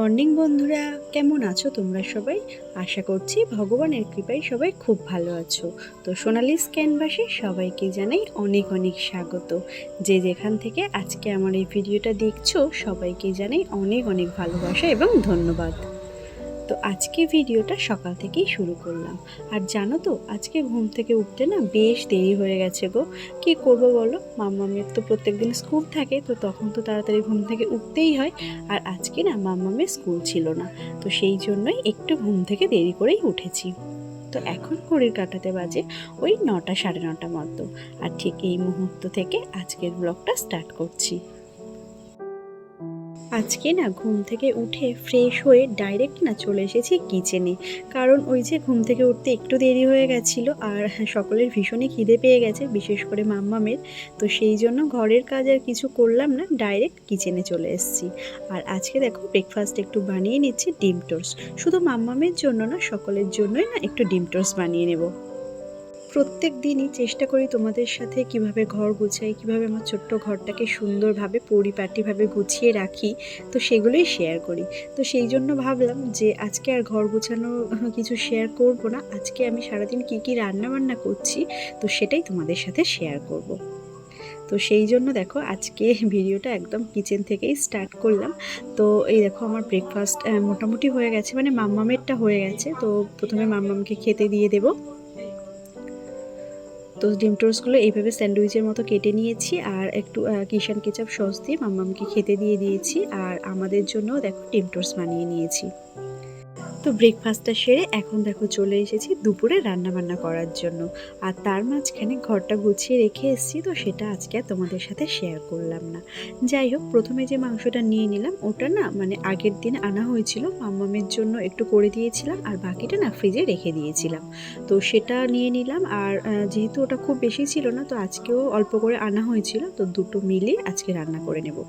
Morning বন্ধুরা, কেমন আছো তোমরা সবাই? আশা করছি ভগবানের কৃপায় সবাই খুব ভালো আছো। তো সোনালিস ক্যানভাসে সবাইকে জানাই অনেক অনেক স্বাগত। যে যেখান থেকে আজকে আমার এই ভিডিওটা দেখছো সবাইকে জানাই অনেক অনেক ভালোবাসা এবং ধন্যবাদ। তো আজকে ভিডিওটা সকাল থেকেই শুরু করলাম। আর জানো তো, আজকে ঘুম থেকে উঠতে না বেশ দেরি হয়ে গেছে গো। কি করব বলো, মাম্মামের তো প্রত্যেকদিন স্কুল থাকে, তো তখন তো তাড়াতাড়ি ঘুম থেকে উঠতেই হয়। আর আজকে না মাম্মামের স্কুল ছিল না, তো সেই জন্যই একটু ঘুম থেকে দেরি করেই উঠেছি। তো এখন ঘড়ির কাঁটাতে বাজে ওই 9টা সাড়ে 9টা মতো। আর ঠিক এই মুহূর্ত থেকে আজকের ব্লগটা স্টার্ট করছি। আজকে না ঘুম থেকে উঠে ফ্রেশ হয়ে ডাইরেক্ট না চলে এসেছি কিচেনে। কারণ ওই যে ঘুম থেকে উঠতে একটু দেরি হয়ে গেছিলো, আর সকলের ভীষণই খিদে পেয়ে গেছে, বিশেষ করে মাম্মামের। তো সেই জন্য ঘরের কাজ আর কিছু করলাম না, ডাইরেক্ট কিচেনে চলে এসেছি। আর আজকে দেখো ব্রেকফাস্ট একটু বানিয়ে নিচ্ছি ডিম টোস্ট। শুধু মাম্মামের জন্য না, সকলের জন্যই না একটু ডিম টোস্ট বানিয়ে নেব। প্রত্যেক দিনই চেষ্টা করি তোমাদের সাথে কিভাবে ঘর গুছাই, কিভাবে আমার ছোট্ট ঘরটাকে সুন্দরভাবে পরিপাটিভাবে গুছিয়ে রাখি, তো সেগুলোই শেয়ার করি। তো সেই জন্য ভাবলাম যে আজকে আর ঘর গুছানো কিছু শেয়ার করব না, আজকে আমি সারাদিন কি কি রান্না বান্না করছি তো সেটাই তোমাদের সাথে শেয়ার করব। তো সেই জন্য দেখো আজকে ভিডিওটা একদম কিচেন থেকেই স্টার্ট করলাম। তো এই দেখো আমার ব্রেকফাস্ট মোটামুটি হয়ে গেছে, মানে মাম্মামেরটা হয়ে গেছে। তো প্রথমে মাম্মামকে খেতে দিয়ে দেবো। তো ডিম টোস্টগুলো এইভাবে স্যান্ডউইচের মতো কেটে নিয়েছি, আর একটু কিষান কেচাপ সস দিয়ে মাম্মামকে খেতে দিয়ে দিয়েছি। আর আমাদের জন্যও দেখো ডিম টোস্ট বানিয়ে নিয়েছি। তো ব্রেকফাস্টটা সেরে এখন দেখো চলে এসেছি দুপুরে রান্না বান্না করার জন্য। আর তার মাঝখানে ঘরটা গুছিয়ে রেখে এসেছি, তো সেটা আজকে আর তোমাদের সাথে শেয়ার করলাম না। যাই হোক, প্রথমে যে মাংসটা নিয়ে নিলাম ওটা না মানে আগের দিন আনা হয়েছিল, মাম্মামের জন্য একটু করে দিয়েছিলাম, আর বাকিটা না ফ্রিজে রেখে দিয়েছিলাম। তো সেটা নিয়ে নিলাম। আর যেহেতু ওটা খুব বেশি ছিল না, তো আজকেও অল্প করে আনা হয়েছিল, তো দুটো মিলিয়ে আজকে রান্না করে নেব।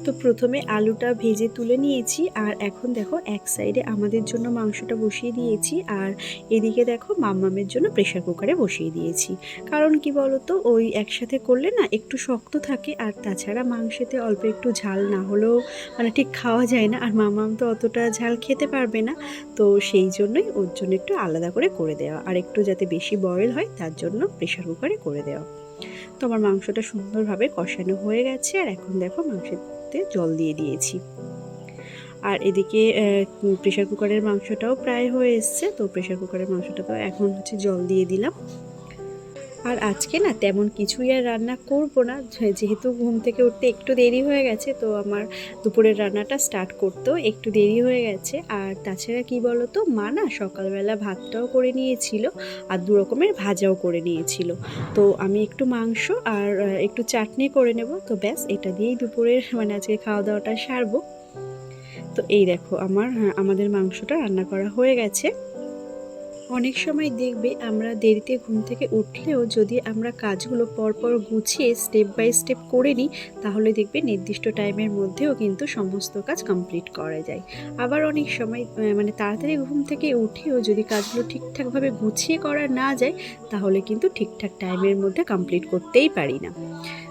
তো প্রথমে আলুটা ভেজে তুলে নিয়েছি, আর এখন দেখো এক সাইডে আমাদের জন্য মাংসটা বসিয়ে দিয়েছি, আর এদিকে দেখো মাম্মামের জন্য প্রেশার কুকারে বসিয়ে দিয়েছি। কারণ কি বলতো, ওই একসাথে করলে না একটু শক্ত থাকে, আর তাছাড়া মাংসেতে অল্প একটু ঝাল না হলেও মানে ঠিক খাওয়া যায় না, আর মাম্মাম তো অতটা ঝাল খেতে পারবে না। তো সেই জন্যই ওর জন্য একটু আলাদা করে দেওয়া, আর একটু যাতে বেশি বয়েল হয় তার জন্য প্রেশার কুকারে করে দেওয়া। তো আমার মাংসটা সুন্দরভাবে কষানো হয়ে গেছে, আর এখন দেখো মাংসতে জল দিয়ে দিয়েছি। আর এদিকে প্রেশার কুকারের মাংসটাও প্রায় হয়ে এসছে, তো প্রেশার কুকারের মাংসটাও এখন জল দিয়ে দিলাম। আর আজকে না তেমন কিছুই আর রান্না করব না, যেহেতু ঘুম থেকে উঠতে একটু দেরি হয়ে গেছে, তো আমার দুপুরের রান্নাটা স্টার্ট করতেও একটু দেরি হয়ে গেছে। আর তাছাড়া কি বলো তো, মা না সকালবেলা ভাতটাও করে নিয়েছিল, আর দু রকমের ভাজাও করে নিয়েছিল। তো আমি একটু মাংস আর একটু চাটনি করে নেব, তো ব্যাস এটা দিয়েই দুপুরের মানে আজকে খাওয়া দাওয়াটা সারবো। তো এই দেখো আমাদের মাংসটা রান্না করা হয়ে গেছে। অনেক সময় দেখবে আমরা দেরিতে ঘুম থেকে উঠলেও যদি আমরা কাজগুলো পরপর গুছিয়ে স্টেপ বাই স্টেপ করে নিই, তাহলে দেখবে নির্দিষ্ট টাইমের মধ্যেও কিন্তু সমস্ত কাজ কমপ্লিট করা যায়। আবার অনেক সময় মানে তাড়াতাড়ি ঘুম থেকে উঠেও যদি কাজগুলো ঠিকঠাকভাবে গুছিয়ে করা না যায়, তাহলে কিন্তু ঠিকঠাক টাইমের মধ্যে কমপ্লিট করতেই পারি না।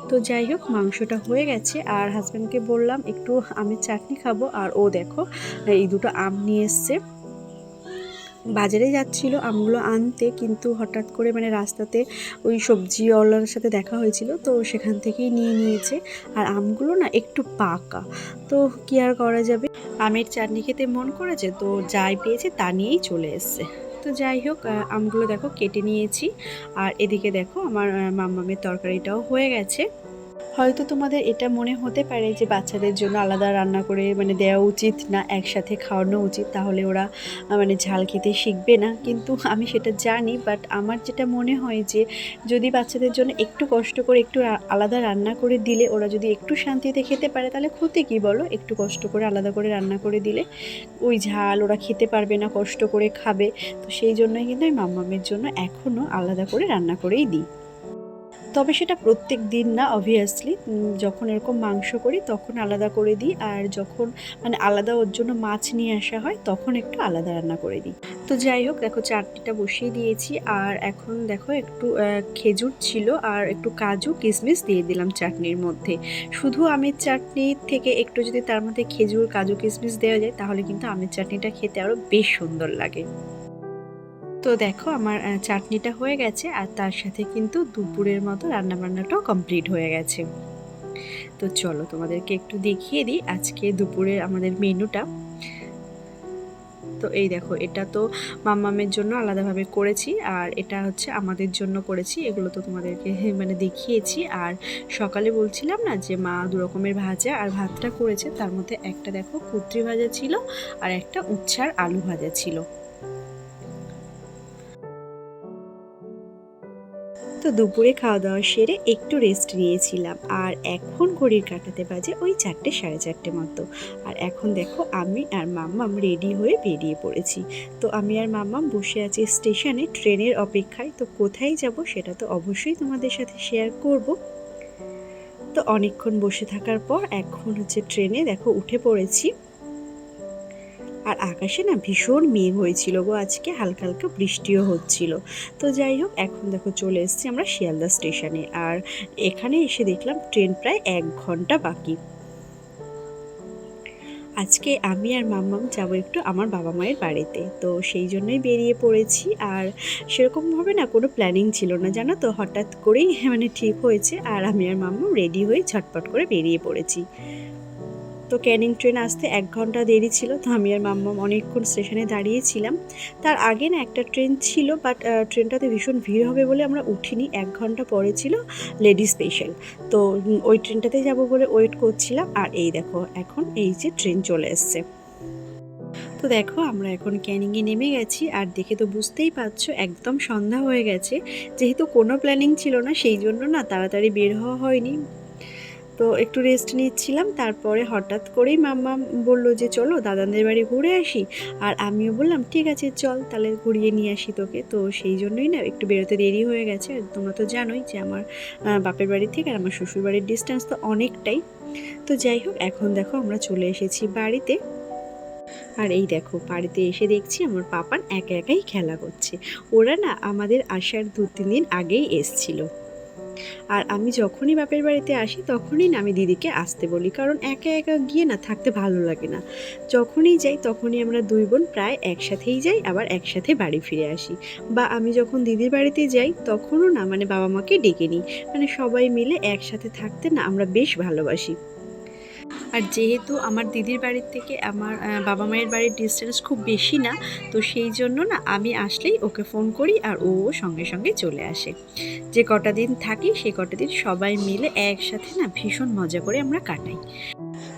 তো যাই হোক, মাংসটা হয়ে গেছে, আর হাজব্যান্ডকে বললাম একটু আমের চাটনি খাবো, আর ও দেখো এই দুটো আম নিয়ে এসছে। বাজারে যাচ্ছিল আমগুলো আনতে, কিন্তু হঠাৎ করে মানে রাস্তাতে ওই সবজিওয়ালার সাথে দেখা হয়েছিল, তো সেখান থেকেই নিয়ে নিয়েছে। আর আমগুলো না একটু পাকা, তো কি আর করা যাবে, আমের চাটনি খেতে মন করেছে, তো যাই পেয়েছে তা নিয়েই চলে এসছে। তো যাই হোক, আমগুলো দেখো কেটে নিয়েছি। আর এদিকে দেখো আমার মাম্মামের তরকারিটাও হয়ে গেছে। হয়তো তোমাদের এটা মনে হতে পারে যে বাচ্চাদের জন্য আলাদা রান্না করে মানে দেওয়া উচিত না, একসাথে খাওয়ানো উচিত, তাহলে ওরা মানে ঝাল খেতে শিখবে না। কিন্তু আমি সেটা জানি, বাট আমার যেটা মনে হয় যে যদি বাচ্চাদের জন্য একটু কষ্ট করে একটু আলাদা রান্না করে দিলে, ওরা যদি একটু শান্তিতে খেতে পারে, তাহলে ক্ষতি কী বলো? একটু কষ্ট করে আলাদা করে রান্না করে দিলে ওই ঝাল ওরা খেতে পারবে না, কষ্ট করে খাবে। তো সেই জন্যই কিন্তু আমি মাম্মামের জন্য এখনও আলাদা করে রান্না করেই দিই। তবে সেটা প্রত্যেক দিন না অবভিয়াসলি, যখন এরকম মাংস করি তখন আলাদা করে দিই, আর যখন মানে আলাদা ওর জন্য মাছ নিয়ে আসা হয় তখন একটু আলাদা রান্না করে দিই। তো যাই হোক, দেখো চাটনিটা বসিয়ে দিয়েছি, আর এখন দেখো একটু খেজুর ছিল আর একটু কাজু কিশমিশ দিয়ে দিলাম চাটনির মধ্যে। শুধু আমের চাটনি থেকে একটু যদি তার মধ্যে খেজুর কাজু কিশমিশ দেওয়া যায় তাহলে কিন্তু আমের চাটনিটা খেতে আরও বেশ সুন্দর লাগে। তো দেখো আমার চাটনিটা হয়ে গেছে, আর তার সাথে কিন্তু দুপুরের মতো রান্নাবান্নাটাও কমপ্লিট হয়ে গেছে। তো চলো তোমাদেরকে একটু দেখিয়ে দিই আজকে দুপুরের আমাদের মেনুটা। তো এই দেখো, এটা তো মাম্মামের জন্য আলাদাভাবে করেছি, আর এটা হচ্ছে আমাদের জন্য করেছি। এগুলো তো তোমাদেরকে মানে দেখিয়েছি। আর সকালে বলছিলাম না যে মা দু রকমের ভাজা আর ভাতটা করেছে, তার মধ্যে একটা দেখো কুঁদরি ভাজা ছিল আর একটা উচ্ছার আলু ভাজা ছিল। তো দুপুরে খাওয়া দাওয়া সেরে একটু রেস্ট নিয়েছিলাম, আর এখন ঘড়ির কাঁটাতে বাজে ওই 4টে সাড়ে 4টে মতো। আর এখন দেখো আমি আর মাম্মাম রেডি হয়ে বেরিয়ে পড়েছি। তো আমি আর মাম্মাম বসে আছি স্টেশনে ট্রেনের অপেক্ষায়। তো কোথায় যাব সেটা তো অবশ্যই তোমাদের সাথে শেয়ার করব। তো অনেকক্ষণ বসে থাকার পর এখন হচ্ছে ট্রেনে দেখো উঠে পড়েছি। আর আকাশে না ভীষণ মেঘ হয়েছিল গো, আজকে হালকা হালকা বৃষ্টিও হচ্ছিল। তো যাই হোক, এখন দেখো চলে এসেছি আমরা শিয়ালদা স্টেশনে, আর এখানে এসে দেখলাম ট্রেন প্রায় 1 ঘন্টা বাকি। আজকে আমি আর মাম্মাম যাবো একটু আমার বাবা মায়ের বাড়িতে, তো সেই জন্যই বেরিয়ে পড়েছি। আর সেরকমভাবে না কোনো প্ল্যানিং ছিল না, জানো তো, হঠাৎ করেই মানে ঠিক হয়েছে, আর আমি আর মাম্মাম রেডি হয়ে ঝটপট করে বেরিয়ে পড়েছি। তো ক্যানিং ট্রেন আসতে 1 ঘন্টা দেরি ছিল, তো আমি আর মাম্মাম অনেকক্ষণ স্টেশনে দাঁড়িয়েছিলাম। তার আগে না একটা ট্রেন ছিল, বাট ট্রেনটাতে ভীষণ ভিড় হবে বলে আমরা উঠিনি। 1 ঘন্টা পরে ছিল লেডি স্পেশাল। তো ওই ট্রেনটাতে যাব বলে ওয়েট করছিলাম। আর এই দেখো এখন এই যে ট্রেন চলে এসছে। তো দেখো আমরা এখন ক্যানিংয়ে নেমে গেছি, আর দেখে তো বুঝতেই পারছো একদম সন্ধ্যা হয়ে গেছে। যেহেতু কোনো প্ল্যানিং ছিল না সেই জন্য না তাড়াতাড়ি বের হওয়া হয়নি। তো একটু রেস্ট নিচ্ছিলাম, তারপরে হঠাৎ করেই মাম্মা বলল যে চলো দাদাদের বাড়ি ঘুরে আসি। আর আমিও বললাম ঠিক আছে চল, তাহলে ঘুরিয়ে নিয়ে আসি তোকে। তো সেই জন্যই না একটু বেরোতে দেরি হয়ে গেছে। আর তোমরা তো জানোই যে আমার বাপের বাড়ি থেকে আর আমার শ্বশুর বাড়ির ডিস্টেন্স তো অনেকটাই। তো যাই হোক, এখন দেখো আমরা চলে এসেছি বাড়িতে। আর এই দেখো বাড়িতে এসে দেখছি আমার পাপান একা একাই খেলা করছে। ওরা না আমাদের আসার 2-3 দিন আগেই এসছিল। আর আমি যখনই বাপের বাড়িতে আসি তখনই না আমি দিদিকে আসতে বলি, কারণ একা একা গিয়ে না থাকতে ভালো লাগে না। যখনই যাই তখনই আমরা 2 বোন প্রায় একসাথেই যাই, আবার একসাথে বাড়ি ফিরে আসি। বা আমি যখন দিদির বাড়িতে যাই তখনও না মানে বাবা মাকে ডেকে নিই, মানে সবাই মিলে একসাথে থাকতে না আমরা বেশ ভালোবাসি। আর যেহেতু আমার দিদির বাড়ির থেকে আমার বাবা মায়ের বাড়ির ডিস্টেন্স খুব বেশি না, তো সেই জন্য না আমি আসলেই ওকে ফোন করি আর ও সঙ্গে সঙ্গে চলে আসে। যে কটা দিন থাকি সেই কটা দিন সবাই মিলে একসাথে না ভীষণ মজা করে আমরা কাটাই।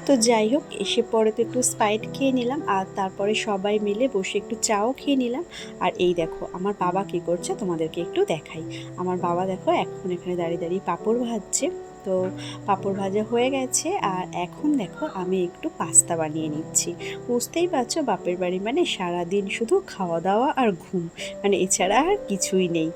তো যাই হোক, এসে পরে তো একটু স্প্রাইট খেয়ে নিলাম, আর তারপরে সবাই মিলে বসে একটু চাও খেয়ে নিলাম। আর এই দেখো আমার বাবা কী করছে তোমাদেরকে একটু দেখাই। আমার বাবা দেখো এখন এখানে দাঁড়িয়ে দাঁড়িয়ে পাঁপড় ভাজছে। তো পাঁপড় ভাজা হয়ে গেছে, আর এখন দেখো আমি একটু পাস্তা বানিয়ে নিচ্ছি। বুঝতেই পারছো বাপের বাড়ি মানে সারাদিন শুধু খাওয়া দাওয়া আর ঘুম, মানে এছাড়া আর কিছুই নেই।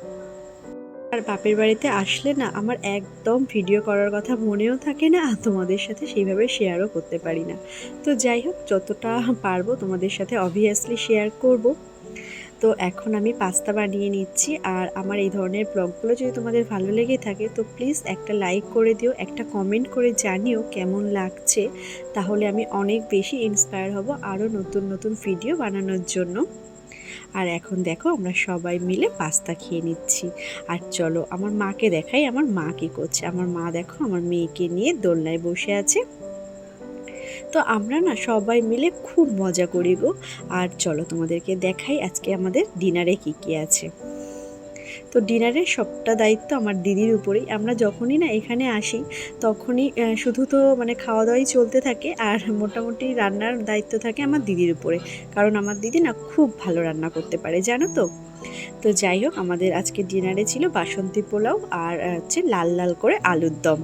আর বাপের বাড়িতে আসলে না আমার একদম ভিডিও করার কথা মনেও থাকে না, আর তোমাদের সাথে সেইভাবে শেয়ারও করতে পারি না। তো যাই হোক, যতটা পারবো তোমাদের সাথে অবভিয়াসলি শেয়ার করব। তো এখন আমি পাস্তা বানিয়ে নিচ্ছি। আর আমার এই ধরনের ব্লগগুলো যদি তোমাদের ভালো লেগে থাকে তো প্লিজ একটা লাইক করে দিও, একটা কমেন্ট করে জানিও কেমন লাগছে। তাহলে আমি অনেক বেশি ইন্সপায়ার হব আরও নতুন নতুন ভিডিও বানানোর জন্য। আর এখন দেখো আমরা সবাই মিলে পাস্তা খেয়ে নিচ্ছি। আর চলো আমার মাকে দেখাই আমার মা কী করছে। আমার মা দেখো আমার মেয়েকে নিয়ে দোলনায় বসে আছে। তো আমরা না সবাই মিলে খুব মজা করি গো। আর চলো তোমাদেরকে দেখাই আজকে আমাদের ডিনারে কী কী আছে। তো ডিনারের সবটা দায়িত্ব আমার দিদির উপরেই। আমরা যখনই না এখানে আসি তখনই শুধু তো মানে খাওয়া দাওয়াই চলতে থাকে, আর মোটামুটি রান্নার দায়িত্ব থাকে আমার দিদির উপরে, কারণ আমার দিদি না খুব ভালো রান্না করতে পারে জানো তো। তো যাই হোক, আমাদের আজকে ডিনারে ছিল বাসন্তী পোলাও আর হচ্ছে লাল লাল করে আলুর দম।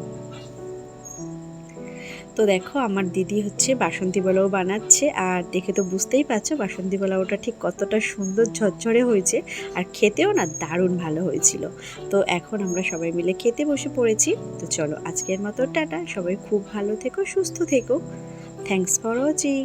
তো দেখো আমার দিদি হচ্ছে বাসন্তী পোলাও বানাচ্ছে, আর দেখে তো বুঝতেই পারছো বাসন্তী পোলাওটা ঠিক কতটা সুন্দর ঝরঝরে হয়েছে, আর খেতেও না দারুণ ভালো হয়েছিল। তো এখন আমরা সবাই মিলে খেতে বসে পড়েছি। তো চলো আজকের মতো টাটা, সবাই খুব ভালো থেকো, সুস্থ থেকো। Thanks for watching.